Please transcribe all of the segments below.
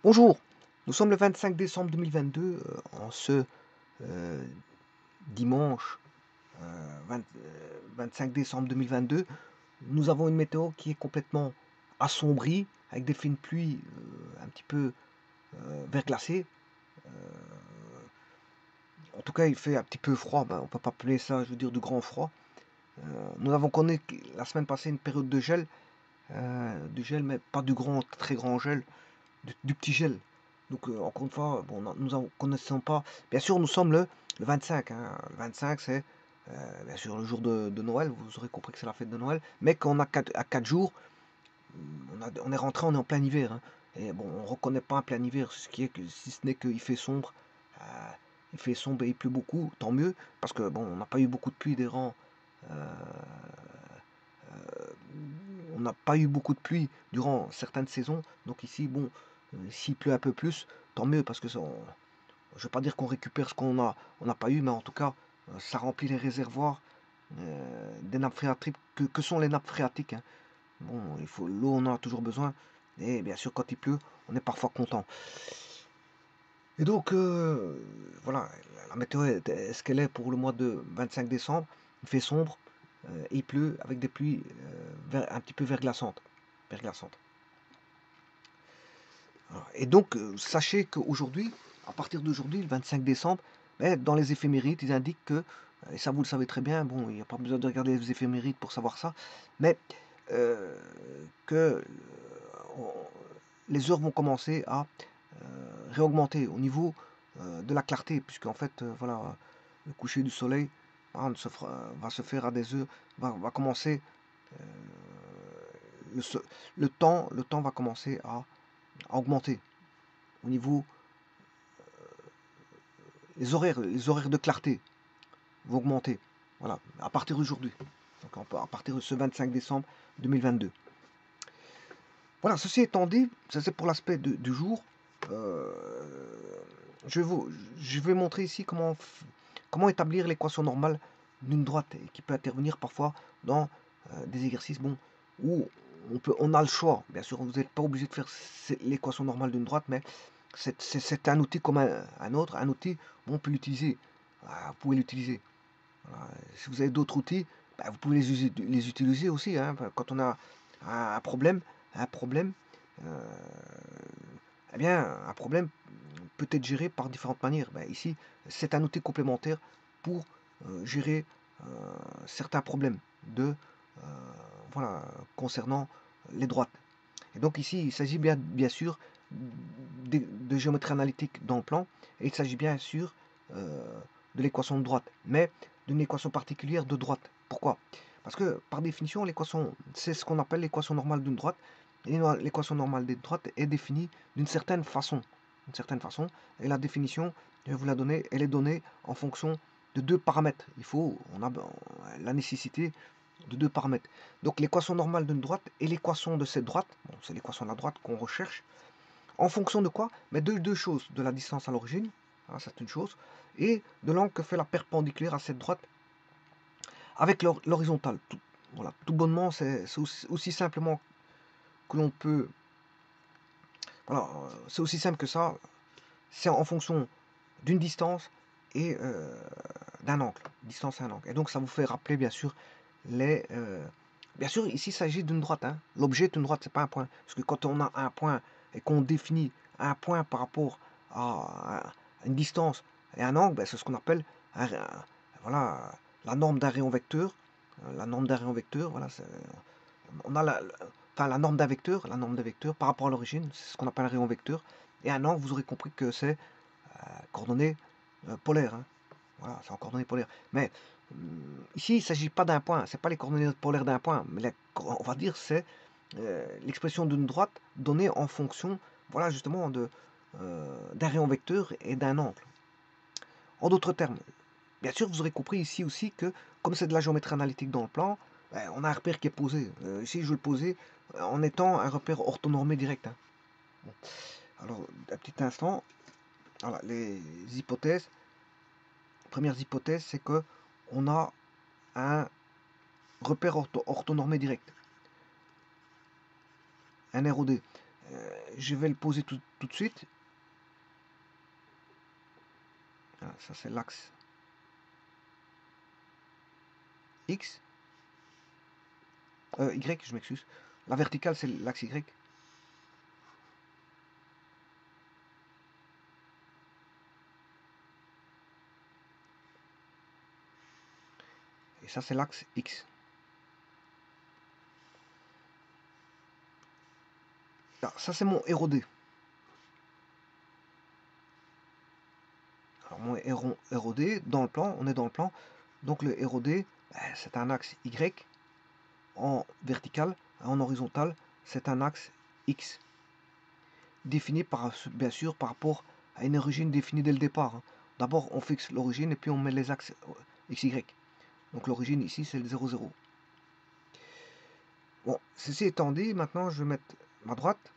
Bonjour, nous sommes le 25 décembre 2022, en ce euh, dimanche 25 décembre 2022. Nous avons une météo qui est complètement assombrie, avec des fines pluies un petit peu verglacées. Euh, En tout cas, il fait un petit peu froid, ben, on ne peut pas appeler ça, je veux dire, de grand froid. Nous avons connu la semaine passée une période de gel, mais pas du grand, très grand gel, du petit gel. Donc, encore une fois, bon, nous ne connaissons pas. Bien sûr, nous sommes le 25. Hein. Le 25, c'est bien sûr le jour de Noël. Vous aurez compris que c'est la fête de Noël. Mais quand on a 4 jours, on est rentré, on est en plein hiver. Hein. Et bon, on ne reconnaît pas un plein hiver, si ce n'est qu'il fait sombre. euh, il fait sombre et il pleut beaucoup, tant mieux. Parce que bon, on n'a pas eu beaucoup de pluie des rangs. euh, on n'a pas eu beaucoup de pluie durant certaines saisons. Donc ici, bon, s'il pleut un peu plus, tant mieux, parce que je ne veux pas dire qu'on récupère ce on n'a pas eu, mais en tout cas, ça remplit les réservoirs des nappes phréatiques. Que sont les nappes phréatiques, hein. Bon, l'eau, on en a toujours besoin. Et bien sûr, quand il pleut, on est parfois content. Et donc, voilà, la météo est ce qu'elle est pour le mois de 25 décembre. Il fait sombre, et il pleut avec des pluies un petit peu verglaçantes. verglaçantes. Voilà. Et donc, sachez qu'aujourd'hui, à partir d'aujourd'hui, le 25 décembre, ben, dans les éphémérides, ils indiquent que, et ça vous le savez très bien, bon, il n'y a pas besoin de regarder les éphémérides pour savoir ça, mais euh, que on- les heures vont commencer à réaugmenter au niveau de la clarté, puisque en fait, voilà, le coucher du soleil hein, va se faire à des heures, va commencer, euh, le, so- le temps va commencer à augmenter au niveau, les horaires de clarté vont augmenter, voilà, à partir d'aujourd'hui, donc à partir de ce 25 décembre 2022. Voilà, ceci étant dit, ça c'est pour l'aspect du jour. Euh, je, vais je vais montrer ici comment établir l'équation normale d'une droite et qui peut intervenir parfois dans des exercices bon, où on a le choix. Bien sûr, vous n'êtes pas obligé de faire l'équation normale d'une droite, mais c'est un outil comme un autre. Un outil, bon, on peut l'utiliser. Vous pouvez l'utiliser. Voilà. Si vous avez d'autres outils, bah, vous pouvez les utiliser aussi. Hein. Quand on a un problème, un problème, euh, eh bien, un problème peut être géré par différentes manières. Bah, ici, c'est un outil complémentaire pour gérer euh, certains problèmes euh, voilà, concernant les droites. Et donc ici, il s'agit bien sûr de géométrie analytique dans le plan, et il s'agit bien sûr de l'équation de droite, mais d'une équation particulière de droite. Pourquoi? Parce que par définition, l'équation, c'est ce qu'on appelle l'équation normale d'une droite, et l'équation normale d'une droite est définie d'une certaine façon. D'une certaine façon, et la définition, je vais vous la donner, elle est donnée en fonction de deux paramètres. On a la nécessité de deux paramètres. Donc l'équation normale d'une droite et l'équation de cette droite, bon, c'est l'équation de la droite qu'on recherche, en fonction de quoi? Mais de deux choses, de la distance à l'origine, hein, c'est une chose, et de l'angle que fait la perpendiculaire à cette droite avec l'horizontale. Voilà, tout bonnement, c'est aussi simplement que l'on peut... Voilà, c'est aussi simple que ça, c'est en fonction d'une distance et d'un angle, distance et un angle. Et donc ça vous fait rappeler bien sûr les... bien sûr, ici il s'agit d'une droite. Hein. L'objet est une droite, c'est pas un point. Parce que quand on a un point et qu'on définit un point par rapport à une distance et un angle, ben, c'est ce qu'on appelle voilà, la norme d'un rayon vecteur. La norme d'un rayon vecteur, voilà, on a enfin, la norme d'un vecteur par rapport à l'origine, c'est ce qu'on appelle un rayon vecteur. Et un angle, vous aurez compris que c'est coordonnées polaires. Hein. Voilà, c'est en coordonnées polaires. Mais ici, il ne s'agit pas d'un point. C'est pas les coordonnées polaires d'un point. Mais on va dire c'est l'expression d'une droite donnée en fonction, voilà, justement, d'un rayon vecteur et d'un angle. En d'autres termes, bien sûr, vous aurez compris ici aussi que, comme c'est de la géométrie analytique dans le plan, ben, on a un repère qui est posé. Ici, je vais le poser en étant un repère orthonormé direct. Hein. Bon. Alors, un petit instant. Voilà, les hypothèses. Première hypothèse, c'est que on a un repère orthonormé direct, un ROD. je vais le poser tout de suite. Voilà, ça c'est l'axe X. Y, je m'excuse. La verticale, c'est l'axe Y. Et ça, c'est l'axe X. Là, ça, c'est mon ROD. Alors, mon ROD, dans le plan, on est dans le plan. Donc, le ROD, c'est un axe Y en vertical. En horizontal, c'est un axe X. Défini, bien sûr, par rapport à une origine définie dès le départ. D'abord, on fixe l'origine et puis on met les axes XY. Donc, l'origine ici, c'est le 0, 0. Bon, ceci étant dit, maintenant, je vais mettre ma droite,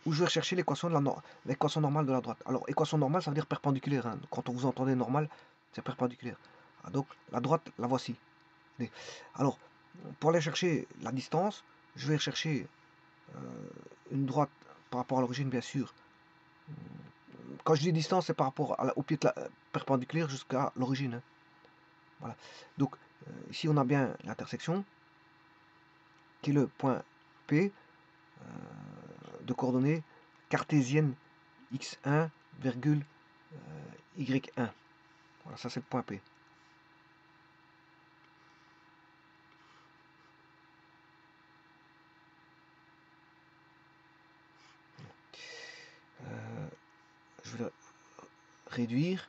où je vais rechercher l'équation normale de la droite. Alors, équation normale, ça veut dire perpendiculaire. Hein. Quand vous entendez normal, c'est perpendiculaire. Ah, donc, la droite, la voici. Alors, pour aller chercher la distance, je vais chercher une droite par rapport à l'origine, bien sûr. Quand je dis distance, c'est par rapport au pied de la perpendiculaire jusqu'à l'origine. Hein. Voilà. Donc, ici, on a bien l'intersection, qui est le point P, de coordonnées cartésiennes x1, y1. Voilà, ça c'est le point P. Je vais le réduire.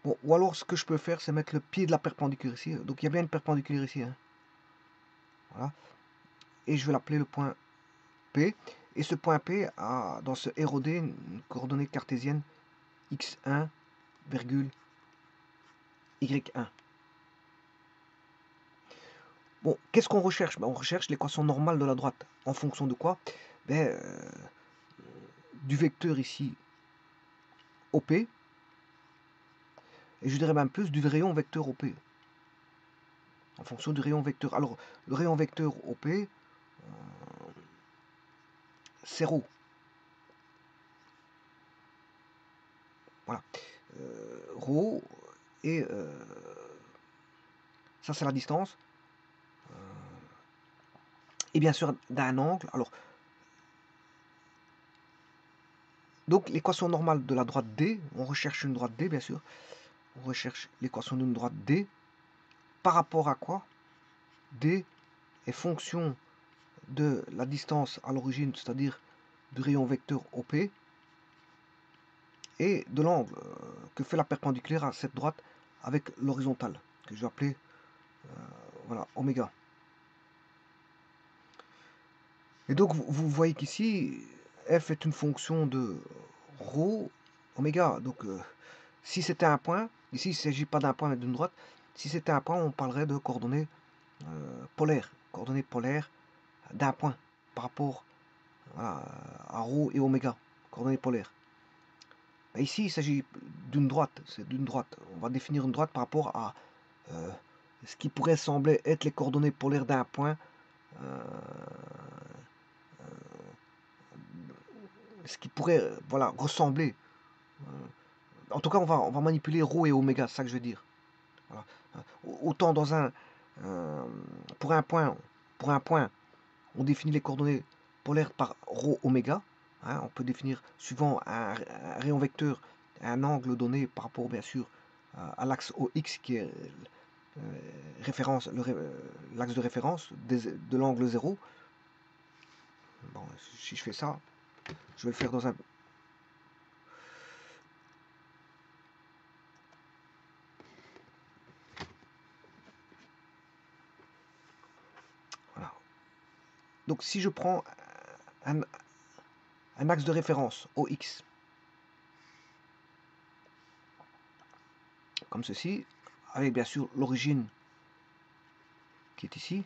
Bon, ou alors ce que je peux faire, c'est mettre le pied de la perpendiculaire ici. Donc il y a bien une perpendiculaire ici. Hein. Voilà. Et je vais l'appeler le point P. Et ce point P a dans ce ROD une coordonnée cartésienne x1, y1. Bon, qu'est-ce qu'on recherche? On recherche l'équation normale de la droite. En fonction de quoi? Du vecteur ici OP. Et je dirais même plus du rayon vecteur OP. En fonction du rayon vecteur. Alors, le rayon vecteur OP, c'est ρ. Voilà. Ρ, et ça c'est la distance. Et bien sûr d'un angle. Alors, donc l'équation normale de la droite D, on recherche une droite D bien sûr. On recherche l'équation d'une droite D. Par rapport à quoi? D est fonction de la distance à l'origine, c'est-à-dire du rayon vecteur OP, et de l'angle que fait la perpendiculaire à cette droite avec l'horizontale, que je vais appeler voilà, oméga. Et donc vous voyez qu'ici, f est une fonction de ρ, oméga. Donc si c'était un point, ici il ne s'agit pas d'un point mais d'une droite, si c'était un point, on parlerait de coordonnées polaires, d'un point par rapport à ρ et oméga, coordonnées polaires. Et ici, il s'agit d'une droite, c'est d'une droite. On va définir une droite par rapport à ce qui pourrait sembler être les coordonnées polaires d'un point, ce qui pourrait voilà, ressembler. En tout cas, on va manipuler ρ et oméga, c'est ça que je veux dire. Voilà. Autant dans pour un point, on définit les coordonnées polaires par ρ oméga. Hein, on peut définir, suivant un rayon vecteur, un angle donné par rapport, bien sûr, à l'axe OX qui est l'axe de référence de l'angle 0. Bon, si je fais ça, je vais le faire dans un... Voilà. Donc si je prends un axe de référence OX, comme ceci, avec bien sûr l'origine qui est ici,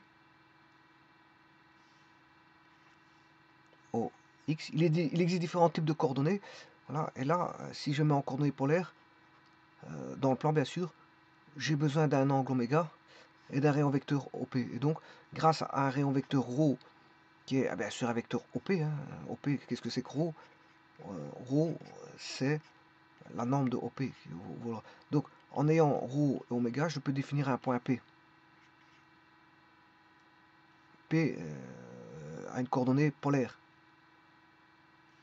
OX, X. Il existe différents types de coordonnées. Voilà. Et là, si je mets en coordonnées polaires, dans le plan bien sûr, j'ai besoin d'un angle oméga et d'un rayon vecteur OP. Et donc, grâce à un rayon vecteur ρ, qui est bien sûr un vecteur OP, hein, OP, qu'est-ce que c'est que ρ? Rho, c'est la norme de OP. Voilà. Donc, en ayant ρ et oméga, je peux définir un point P. P a une coordonnée polaire.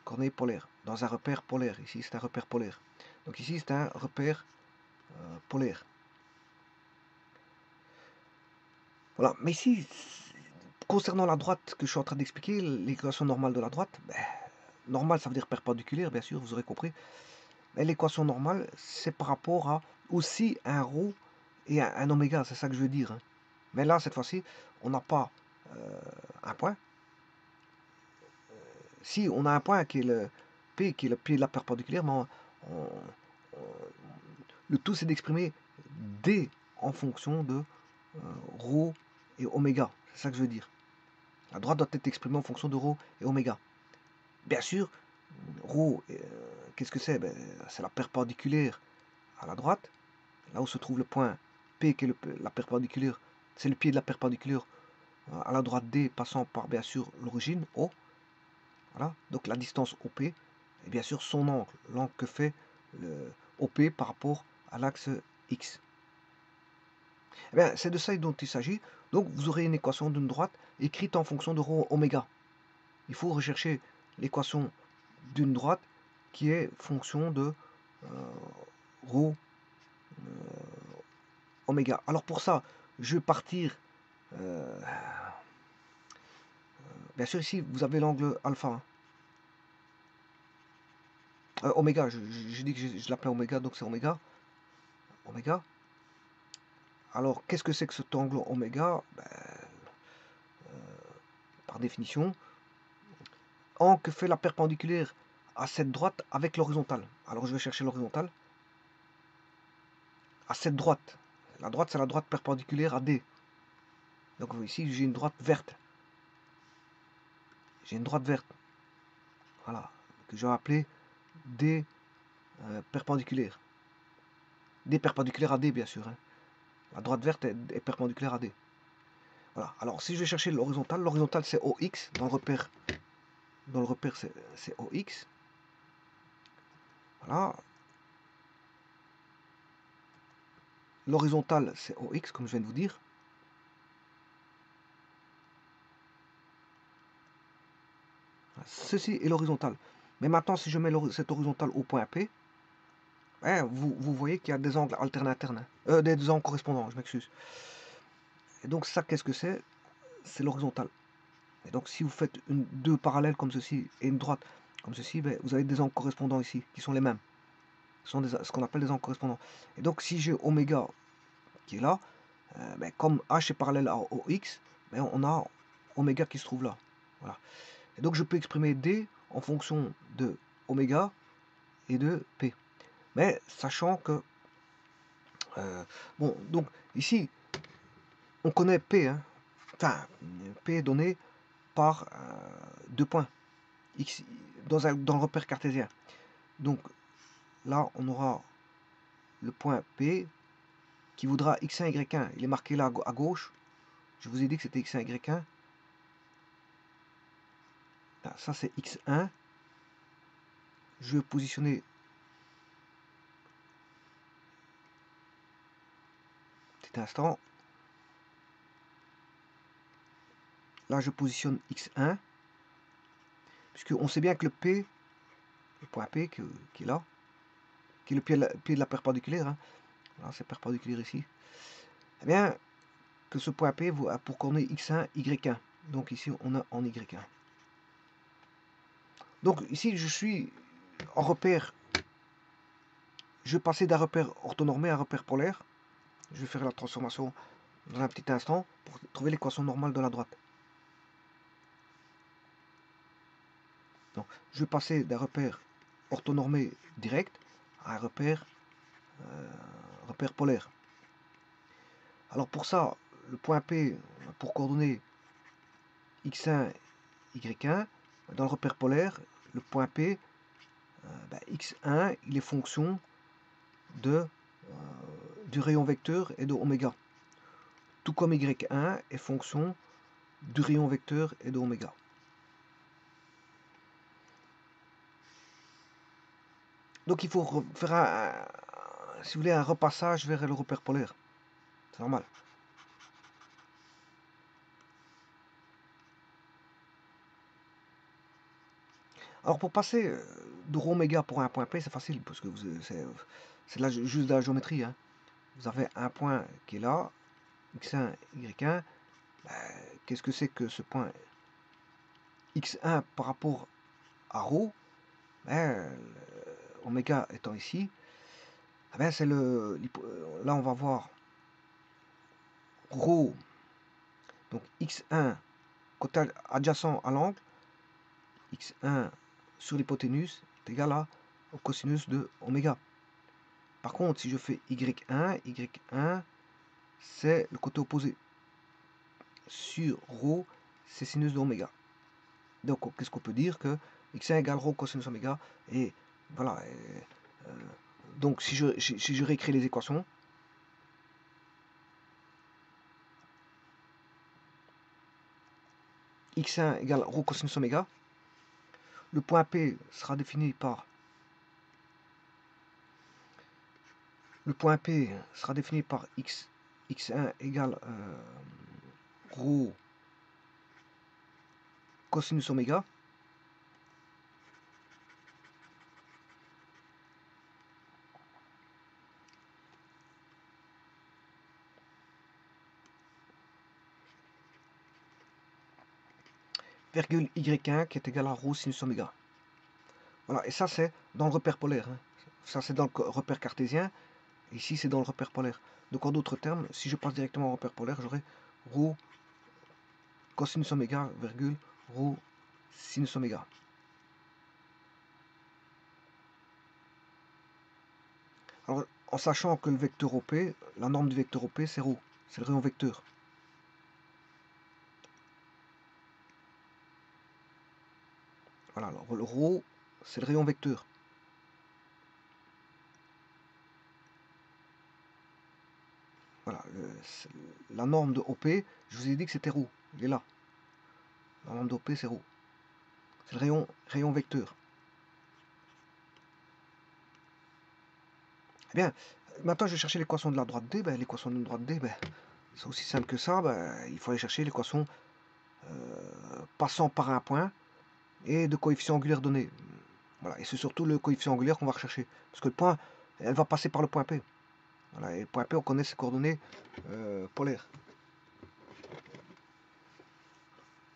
Coordonnée polaire, dans un repère polaire. Ici, c'est un repère polaire. Donc ici, c'est un repère polaire. Voilà. Mais ici, concernant la droite que je suis en train d'expliquer, l'équation normale de la droite, ben, normale, ça veut dire perpendiculaire, bien sûr, vous aurez compris. Mais l'équation normale, c'est par rapport à aussi un ρ et un oméga, c'est ça que je veux dire. Hein. Mais là, cette fois-ci, on n'a pas un point. Si on a un point qui est le P, qui est le pied de la perpendiculaire, mais le tout c'est d'exprimer D en fonction de ρ et oméga. C'est ça que je veux dire. La droite doit être exprimée en fonction de ρ et oméga. Bien sûr, ρ, qu'est-ce que c'est? Ben, c'est la perpendiculaire à la droite, là où se trouve le point P qui est la perpendiculaire, c'est le pied de la perpendiculaire à la droite D passant par bien sûr l'origine O. Voilà, donc la distance OP et bien sûr son angle, l'angle que fait le OP par rapport à l'axe X. Eh bien, c'est de ça dont il s'agit. Donc vous aurez une équation d'une droite écrite en fonction de ρ oméga. Il faut rechercher l'équation d'une droite qui est fonction de ρ oméga. Alors pour ça, je vais partir. Bien sûr, ici vous avez l'angle alpha. Hein. Oméga, j'ai dit que je l'appelais oméga, donc c'est oméga. Oméga. Alors, qu'est-ce que c'est que cet angle oméga? Ben, par définition, angle que fait la perpendiculaire à cette droite avec l'horizontale. Alors, je vais chercher l'horizontale. À cette droite. La droite, c'est la droite perpendiculaire à D. Donc, ici, j'ai une droite verte. J'ai une droite verte. Voilà. Que je vais appeler D perpendiculaire. D perpendiculaire à D, bien sûr. Hein. La droite verte est perpendiculaire à D. Voilà. Alors, si je vais chercher l'horizontale c'est OX. Dans le repère c'est OX. Voilà. L'horizontale c'est OX, comme je viens de vous dire. Ceci est l'horizontale. Mais maintenant, si je mets cette horizontale au point P, hein, vous voyez qu'il y a des angles alternateurs, hein. Des angles correspondants, je m'excuse. Et donc ça, qu'est-ce que c'est? C'est l'horizontale. Et donc si vous faites deux parallèles comme ceci et une droite comme ceci, ben, vous avez des angles correspondants ici, qui sont les mêmes. Ce sont ce qu'on appelle des angles correspondants. Et donc si j'ai oméga qui est là, ben, comme H est parallèle à OX, ben, on a oméga qui se trouve là. Voilà. Et donc je peux exprimer D en fonction de oméga et de P. Mais sachant que, bon, donc ici, on connaît P, hein, enfin, P est donné par 2 points, X, dans le repère cartésien. Donc là, on aura le point P qui voudra x1, y1. Il est marqué là à gauche. Je vous ai dit que c'était x1, y1. Là, ça, c'est x1. Je vais positionner petit instant. Là, je positionne x1. Puisqu'on sait bien que le P, le point P qui est là, qui est le pied de la perpendiculaire, hein, voilà, c'est perpendiculaire ici, eh bien, que ce point P a pour coordonnée x1, y1. Donc ici, on a en y1. Donc ici, je suis en repère. Je vais passer d'un repère orthonormé à un repère polaire. Je vais faire la transformation dans un petit instant pour trouver l'équation normale de la droite. Donc, je vais passer d'un repère orthonormé direct à un repère polaire. Alors pour ça, le point P pour coordonner x1, y1, dans le repère polaire, le point P, x1, il est fonction de, du rayon vecteur et de oméga. Tout comme y1 est fonction du rayon vecteur et de oméga. Donc il faut faire si vous voulez, un repassage vers le repère polaire. C'est normal. Alors pour passer de rho oméga pour un point P, c'est facile, parce que c'est juste de la géométrie. Hein. Vous avez un point qui est là, x1, y1. Qu'est-ce que c'est que ce point x1 par rapport à rho? Oméga étant ici, c'est là on va voir rho, donc x1 côté adjacent à l'angle, x1 sur l'hypoténuse est égal au cosinus de oméga. Par contre, si je fais y1 c'est le côté opposé. Sur rho, c'est sinus de oméga. Donc, qu'est-ce qu'on peut dire? Que x1 égale rho cosinus oméga. Et voilà. Donc, si je réécris les équations, x1 égale rho cosinus oméga. Le point P sera défini par x1 égale rho cosinus oméga. Virgule y1 qui est égal à rho sinus oméga. Voilà, et ça c'est dans le repère polaire. Hein. Ça c'est dans le repère cartésien. Ici c'est dans le repère polaire. Donc en d'autres termes, si je passe directement au repère polaire, j'aurai rho cosinus oméga, virgule, rho sinus oméga. Alors, en sachant que le vecteur OP, la norme du vecteur OP, c'est rho, c'est le rayon vecteur. Voilà, alors le rho, c'est le rayon vecteur. Voilà, la norme de OP, je vous ai dit que c'était rho, il est là. La norme de OP, c'est rho. C'est le rayon vecteur. Eh bien, maintenant je vais chercher l'équation de la droite D. L'équation de la droite D, c'est aussi simple que ça. Il faut aller chercher l'équation passant par un point et de coefficient angulaire donné. Voilà, et c'est surtout le coefficient angulaire qu'on va rechercher. Parce que le point, elle va passer par le point P. Voilà, et le point P, on connaît ses coordonnées polaires.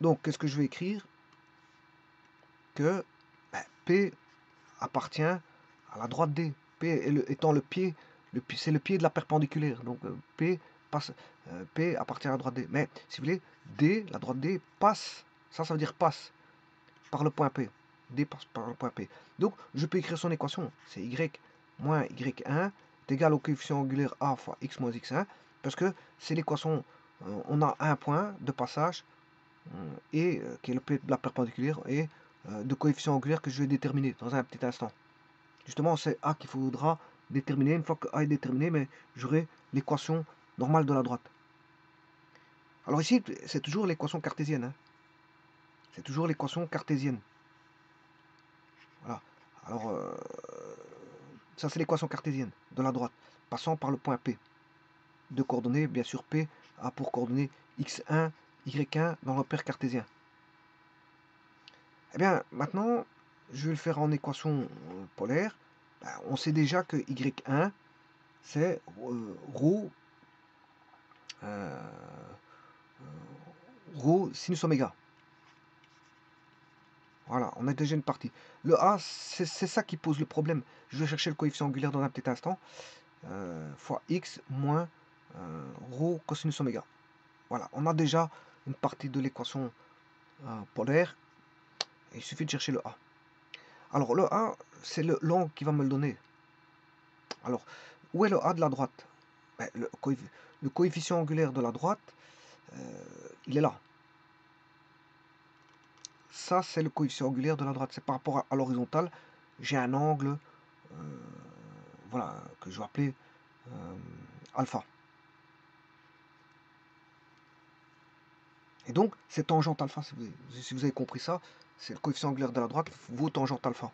Donc, qu'est-ce que je vais écrire? Que P appartient à la droite D. P étant le pied, c'est le pied de la perpendiculaire. Donc, P appartient à la droite D. Mais, si vous voulez, D, la droite D, passe, ça veut dire passe, par le point P. D passe par le point P. Donc, je peux écrire son équation. C'est y moins y1 est égal au coefficient angulaire a fois x moins x1, parce que c'est l'équation, on a un point de passage, et qui est le P de la perpendiculaire, et de coefficient angulaire que je vais déterminer dans un petit instant. Justement, c'est A qu'il faudra déterminer. Une fois que A est déterminé, mais j'aurai l'équation normale de la droite. Alors ici, c'est toujours l'équation cartésienne. Hein. C'est toujours l'équation cartésienne. Voilà. Alors, ça c'est l'équation cartésienne de la droite, passant par le point P. De coordonnées, bien sûr, P a pour coordonnées x1, y1 dans le repère cartésien. Eh bien, maintenant, je vais le faire en équation polaire. On sait déjà que y1, c'est rho sinus oméga. Voilà, on a déjà une partie. Le A, c'est ça qui pose le problème. Je vais chercher le coefficient angulaire dans un petit instant. Fois x moins rho cosinus oméga. Voilà, on a déjà une partie de l'équation polaire. Et il suffit de chercher le A. Alors, le A, c'est l'angle qui va me le donner. Alors, où est le A de la droite? Le coefficient angulaire de la droite, il est là. ça c'est le coefficient angulaire de la droite. C'est par rapport à l'horizontale, j'ai un angle, voilà, que je vais appeler alpha. Et donc, c'est tangente alpha, si vous avez compris ça, c'est le coefficient angulaire de la droite vaut tangente alpha.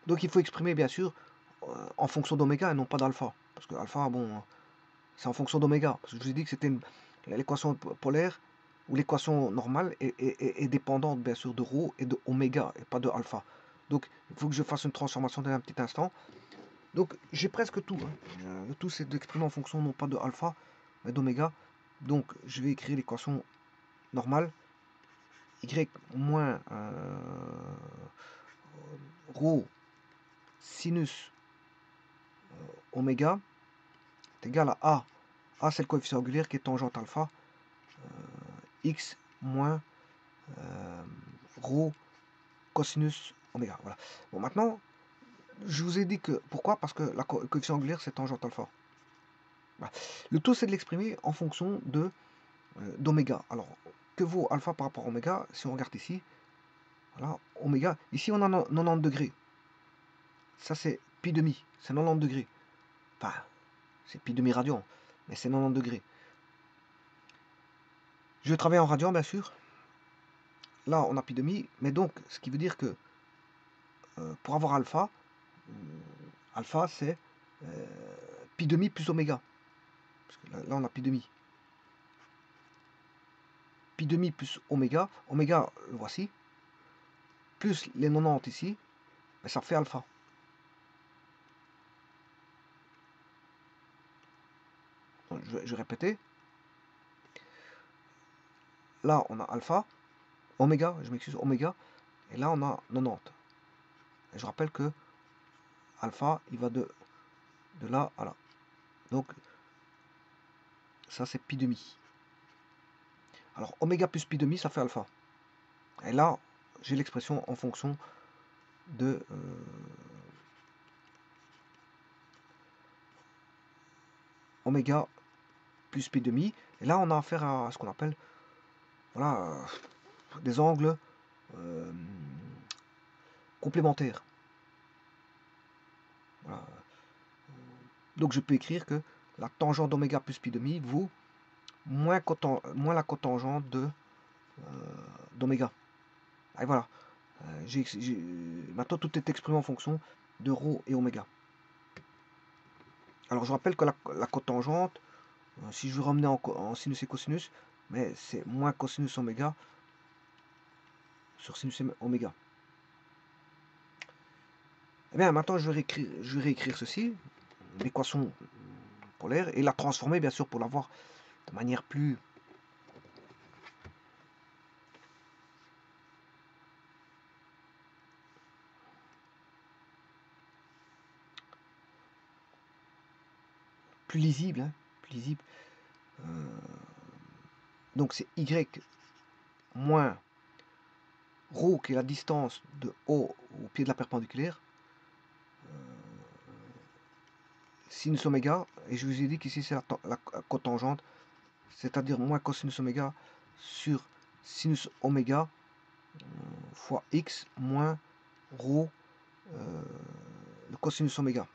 Donc il faut exprimer bien sûr en fonction d'oméga et non pas d'alpha. Parce que alpha, bon, c'est en fonction d'oméga. Parce que je vous ai dit que c'était l'équation polaire ou l'équation normale est dépendante bien sûr de rho et de oméga et pas de alpha. Donc il faut que je fasse une transformation dans un petit instant. Donc j'ai presque tout. Hein. Le tout c'est d'exprimer en fonction non pas de alpha mais d'oméga. Donc je vais écrire l'équation normale. Y moins rho sinus oméga est égal à A. A c'est le coefficient angulaire qui est tangente alpha. X moins rho cosinus oméga. Voilà. Bon maintenant, je vous ai dit que pourquoi? Parce que le coefficient angulaire c'est tangente alpha. Voilà. Le tout c'est de l'exprimer en fonction de d'oméga. Alors que vaut alpha par rapport à oméga? Si on regarde ici, voilà, oméga. Ici on a 90 degrés. Ça c'est pi demi, c'est 90 degrés. Enfin, c'est pi demi radian, mais c'est 90 degrés. Je vais travailler en radian bien sûr. Là on a pi demi, mais donc ce qui veut dire que pour avoir alpha, alpha c'est pi demi plus oméga. Parce que là on a pi demi. Pi demi plus oméga. Oméga, le voici. Plus les 90 ici, ben ça fait alpha. Donc, je vais répéter. Là on a alpha, oméga, je m'excuse, oméga. Et là on a 90. Et je rappelle que alpha, il va de là à là. Donc, ça c'est pi demi. Alors, oméga plus pi demi, ça fait alpha. Et là, j'ai l'expression en fonction de oméga plus pi demi. Et là, on a affaire à ce qu'on appelle voilà, des angles complémentaires. Voilà. Donc, je peux écrire que la tangente d'oméga plus pi demi vaut moins la cotangente d'oméga. Et voilà. Maintenant, tout est exprimé en fonction de rho et oméga. Alors, je rappelle que la cotangente, si je veux ramener en sinus et cosinus, mais c'est moins cosinus oméga sur sinus oméga. Et bien, maintenant, je vais réécrire ceci, l'équation polaire, et la transformer, bien sûr, pour l'avoir de manière plus lisible, hein, plus lisible. Donc c'est y moins rho qui est la distance de O au pied de la perpendiculaire, sinus oméga, et je vous ai dit qu'ici c'est la cotangente, c'est-à-dire moins cosinus oméga sur sinus oméga fois x moins rho le cosinus oméga.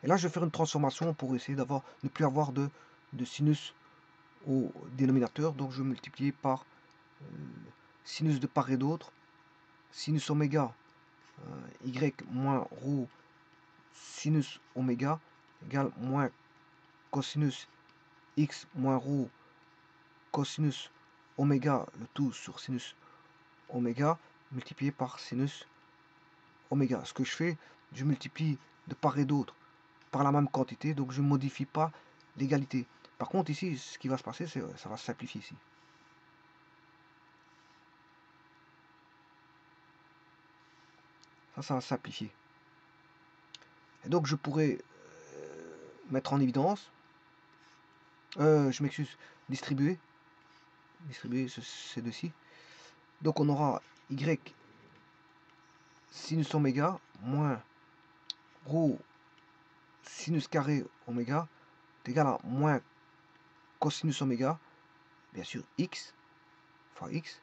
Et là, je vais faire une transformation pour essayer ne plus avoir de sinus au dénominateur. Donc, je vais multiplier par sinus de part et d'autre. Sinus oméga y moins rho sinus oméga égale moins cosinus x moins rho cosinus oméga, le tout sur sinus oméga, multiplié par sinus oméga. Ce que je fais, je multiplie de part et d'autre par la même quantité, donc je ne modifie pas l'égalité. Par contre ici, ce qui va se passer, c'est ça va se simplifier ici. Ça va se simplifier. Et donc je pourrais mettre en évidence, je m'excuse, distribuer ces deux-ci. Donc on aura y sinus oméga moins rho sinus carré oméga est égal à moins cosinus oméga, bien sûr x fois x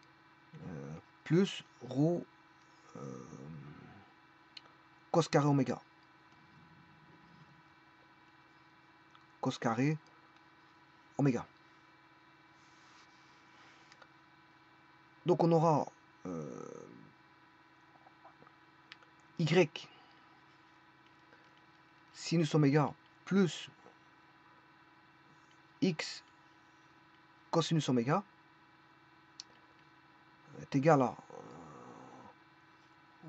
plus rho cos carré oméga. Cos carré oméga. Donc on aura y sinus oméga plus x cosinus oméga est égal à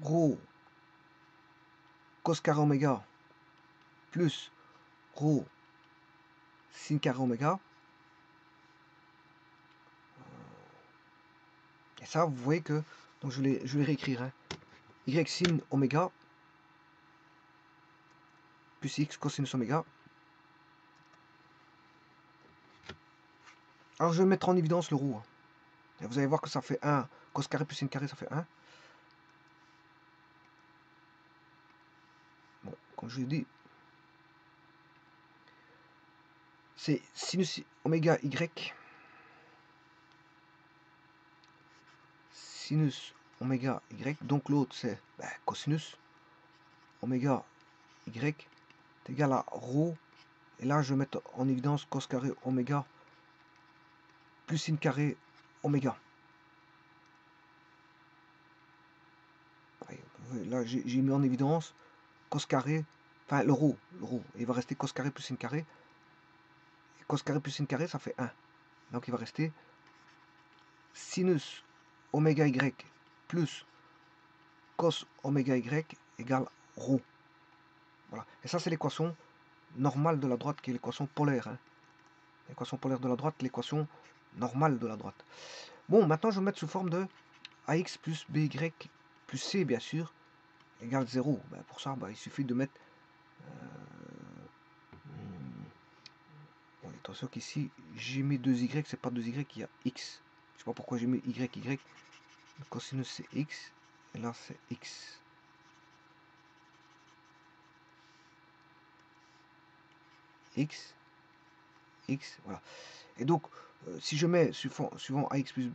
rho cos carré oméga plus rho sin carré oméga. Et ça, vous voyez que, donc je vais réécrire, hein. Y sin oméga plus x cosinus oméga. Alors je vais mettre en évidence le rho. Et vous allez voir que ça fait 1. Cos carré plus sin carré, ça fait 1. Bon, comme je l'ai dit, c'est sinus oméga y. Sinus oméga y. Donc l'autre c'est cosinus oméga y est égal à rho. Et là je vais mettre en évidence cos carré oméga plus sin carré oméga. Là j'ai mis en évidence cos carré, enfin le rho, il va rester cos carré plus sin carré. Et cos carré plus sin carré ça fait 1. Donc il va rester sinus oméga y plus cos oméga y égale rho. Voilà. Et ça c'est l'équation normale de la droite qui est l'équation polaire. Hein. L'équation polaire de la droite, l'équation normale de la droite. Bon, maintenant je vais mettre sous forme de ax plus by plus c, bien sûr, égale 0. Ben, pour ça, il suffit de mettre... Bon, attention qu'ici, j'ai mis 2y, c'est pas 2y, il y a x. Je sais pas pourquoi j'ai mis y. Le cosinus c'est x, et là c'est x. X, voilà. Et donc, si je mets suivant ax plus...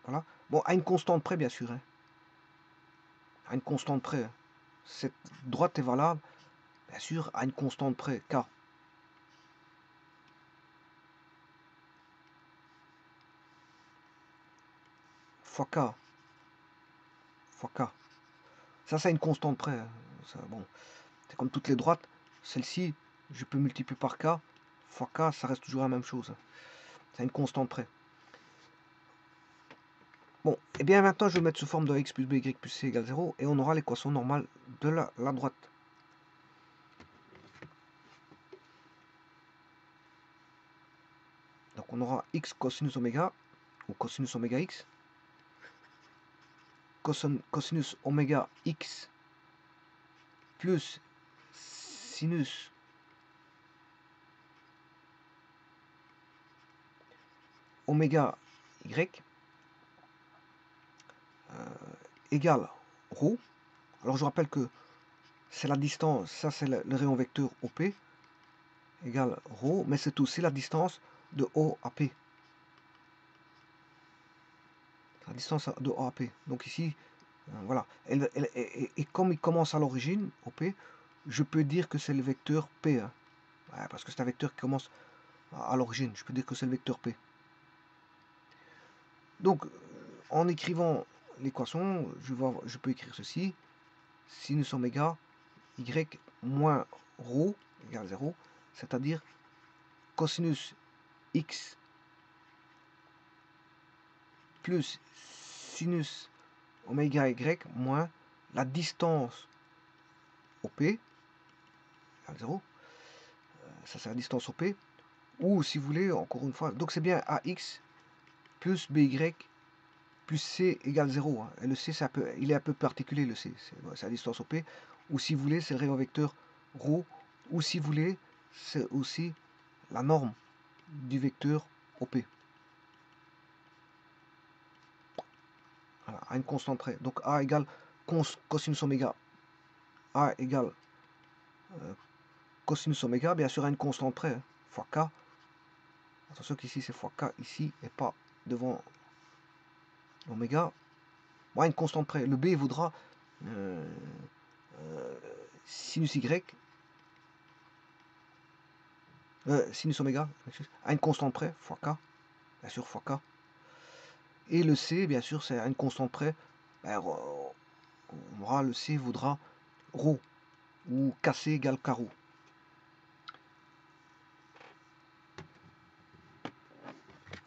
Voilà. Bon, à une constante près, bien sûr. Hein. À une constante près. Cette droite est valable, bien sûr, à une constante près, k. Fois k. Fois k. Ça, c'est une constante près. Hein. Ça, bon. C'est comme toutes les droites. Celle-ci, je peux multiplier par k. Fois k, ça reste toujours la même chose. Hein. C'est une constante près. Bon, et bien maintenant, je vais mettre sous forme de x plus by plus c égale 0. Et on aura l'équation normale de la droite. Donc on aura x cosinus oméga, ou cosinus oméga x, cosinus oméga x plus sinus oméga y égale rho. Alors je rappelle que c'est la distance, ça c'est le rayon vecteur OP, égale rho, mais c'est aussi la distance de O à P. La distance de O à P. Donc ici, voilà. Et comme il commence à l'origine, OP, je peux dire que c'est le vecteur P. Hein. Ouais, parce que c'est un vecteur qui commence à l'origine. Je peux dire que c'est le vecteur P. Donc, en écrivant l'équation, je peux écrire ceci. Sinus oméga y moins rho égale 0, c'est-à-dire cosinus x plus sinus oméga y moins la distance OP égale 0. Ça c'est la distance OP. Ou si vous voulez, encore une fois, donc c'est bien AX plus BY plus C égale 0. Hein. Et le C, il est un peu particulier, le C. C'est la distance OP. Ou si vous voulez, c'est le rayon vecteur ρ. Ou si vous voulez, c'est aussi la norme du vecteur OP. Voilà, à une constante près. Donc A égale cosinus oméga. A égale cosinus oméga, bien sûr à une constante près, hein, fois K. Attention qu'ici c'est fois K ici et pas devant l'oméga. Bon, à une constante près. Le B vaudra sinus Y, sinus oméga, à une constante près, fois K, bien sûr, fois K. Et le C, bien sûr, c'est à une constante près. Ben, on aura le C vaudra ρ, ou KC égale K ρ.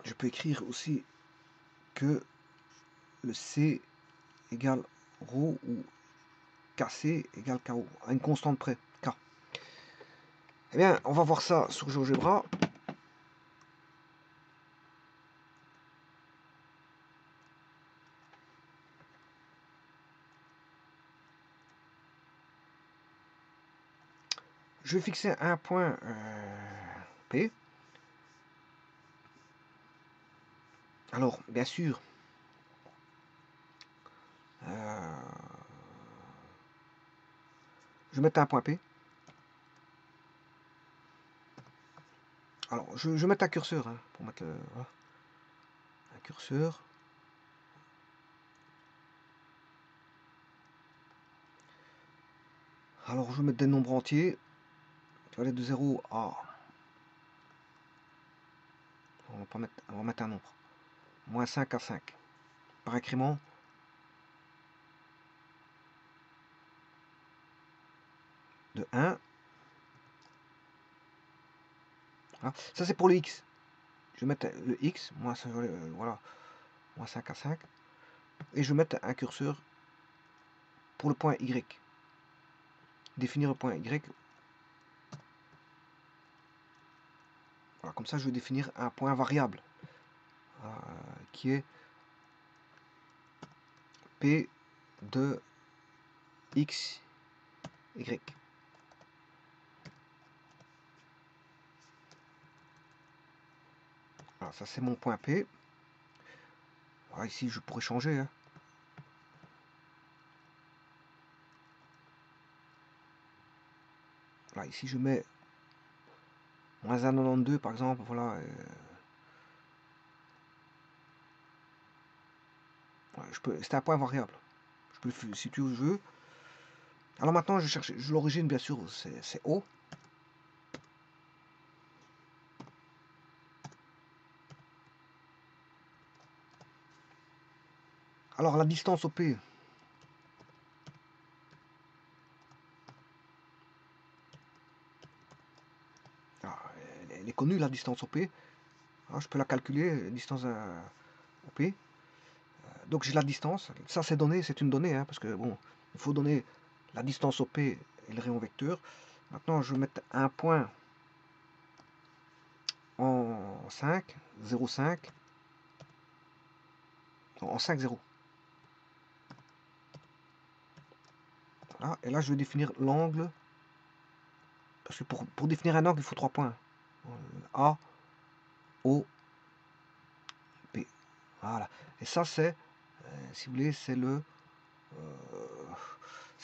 Je peux écrire aussi que le C égale ρ ou KC égale K ρ, à une constante près, K. Eh bien, on va voir ça sur GeoGebra. Je vais fixer un point P. Alors, bien sûr, je vais mettre un point P. Alors, je vais mettre un curseur, hein, pour mettre voilà, un curseur. Alors, je vais mettre des nombres entiers. Tu vas aller de 0 à... On va mettre un nombre. Moins 5 à 5. Par incrément. De 1. Voilà. Ça, c'est pour le X. Je vais mettre le X, moins 5, voilà, moins 5 à 5. Et je vais mettre un curseur pour le point Y. Définir le point Y. Voilà, comme ça, je vais définir un point variable qui est P de X, Y. Voilà, ça c'est mon point P. Voilà, ici, je pourrais changer. Hein. Voilà, ici, je mets moins 1,92 par exemple. Voilà. Voilà, c'est un point variable. Je peux le situer où je veux. Alors maintenant, je cherche l'origine, bien sûr, c'est O. Alors la distance au P, elle est connue, la distance au P. Alors, je peux la calculer, la distance au P. Donc j'ai la distance. Ça c'est donné, c'est une donnée, hein, parce que bon, il faut donner la distance au P et le rayon vecteur. Maintenant, je vais mettre un point en 5, 0,5, en 5, 0. Voilà, et là je vais définir l'angle, parce que pour définir un angle, il faut 3 points. A, O, P. Voilà. Et ça c'est, si vous voulez, c'est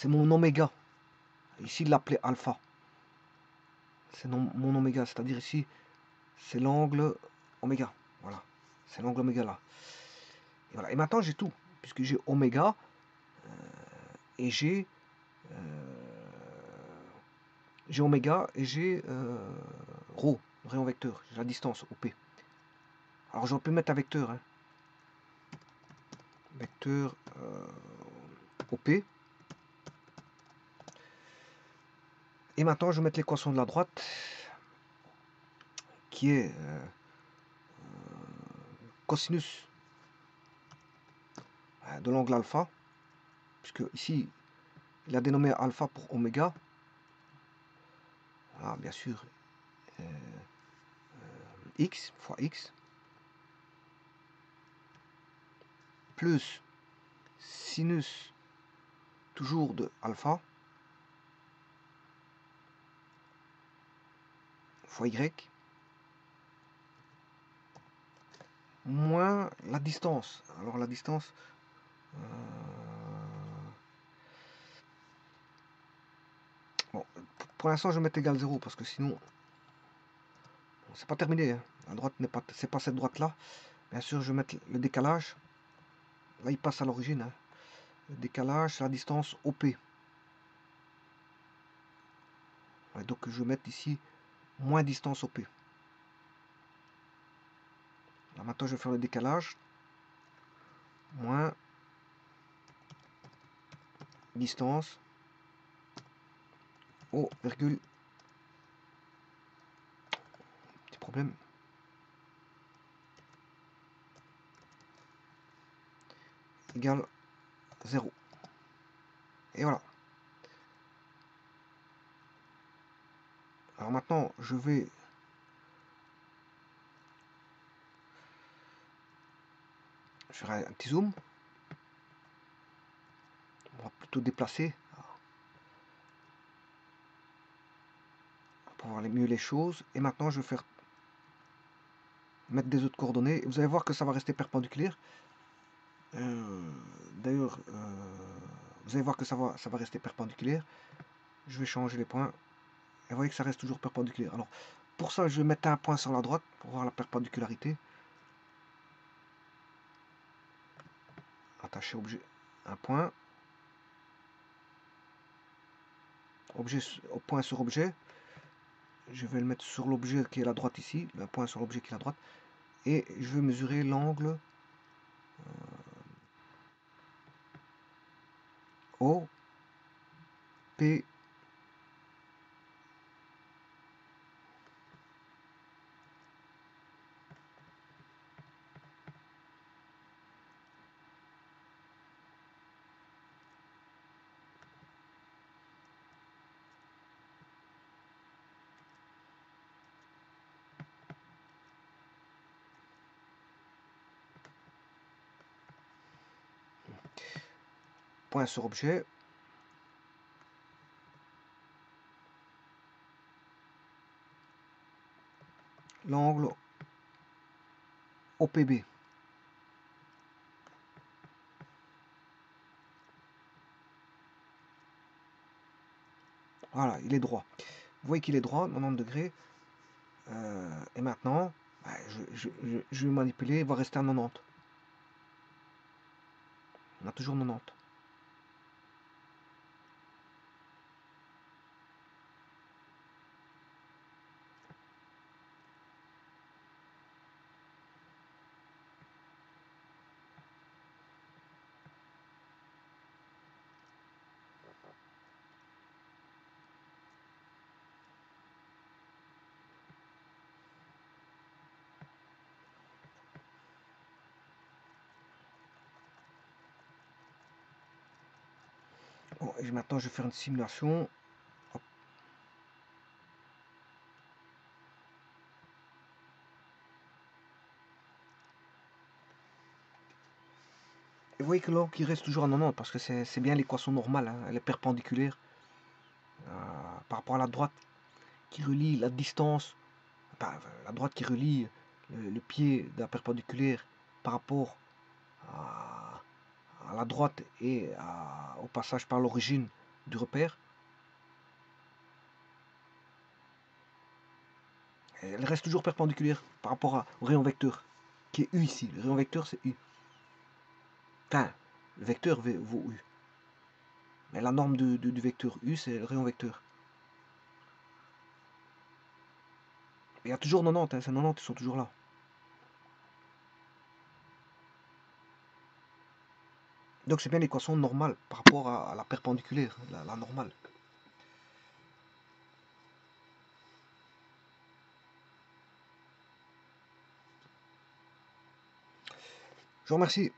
mon oméga. Ici, il l'appelait alpha. C'est mon oméga, c'est-à-dire ici, c'est l'angle oméga. Voilà, c'est l'angle oméga là. Et, voilà. Et maintenant, j'ai tout, puisque j'ai oméga et j'ai oméga et j'ai ρ, rayon vecteur, j'ai la distance au P. Alors, j'aurais pu mettre un vecteur, hein. Vecteur au P. Et maintenant, je vais mettre l'équation de la droite, qui est cosinus de l'angle alpha, puisque ici, il a dénommé alpha pour oméga. Voilà, bien sûr, x fois x, plus sinus toujours de alpha, fois y, moins la distance. Alors la distance, bon, pour l'instant je vais mettre égal 0 parce que sinon bon, c'est pas terminé, hein. La droite n'est pas, c'est pas cette droite là. Bien sûr, je vais mettre le décalage. Là il passe à l'origine, hein. Le décalage, c'est la distance OP. Ouais, donc je vais mettre ici moins distance OP. Là, maintenant, je vais faire le décalage. Moins distance O, virgule. Petit problème. Égale 0. Et voilà. Alors maintenant, je vais faire un petit zoom. On va plutôt déplacer pour voir mieux les choses. Et maintenant, je vais faire mettre des autres coordonnées. Et vous allez voir que ça va rester perpendiculaire. D'ailleurs, vous allez voir que ça va rester perpendiculaire. Je vais changer les points. Et vous voyez que ça reste toujours perpendiculaire. Alors, pour ça, je vais mettre un point sur la droite pour voir la perpendicularité. Attacher objet, un point. Objet, point sur objet. Je vais le mettre sur l'objet qui est à la droite ici. Un point sur l'objet qui est à la droite. Et je vais mesurer l'angle O, P, point sur objet. L'angle OPB. Voilà, il est droit. Vous voyez qu'il est droit, 90 degrés. Et maintenant, bah, je vais manipuler, il va rester à 90. On a toujours 90. Bon, et maintenant, je vais faire une simulation. Hop. Et vous voyez que l'angle qui reste toujours à 90 parce que c'est bien l'équation normale, hein, elle est perpendiculaire par rapport à la droite qui relie la distance, enfin, la droite qui relie le pied de la perpendiculaire par rapport à la droite et au passage par l'origine du repère. Elle reste toujours perpendiculaire par rapport au rayon vecteur qui est U ici. Le rayon vecteur c'est U. Enfin, le vecteur vaut U. Mais la norme du vecteur U c'est le rayon vecteur. Il y a toujours 90, hein, ces 90 ils sont toujours là. Donc c'est bien l'équation normale par rapport à la perpendiculaire, la normale. Je vous remercie.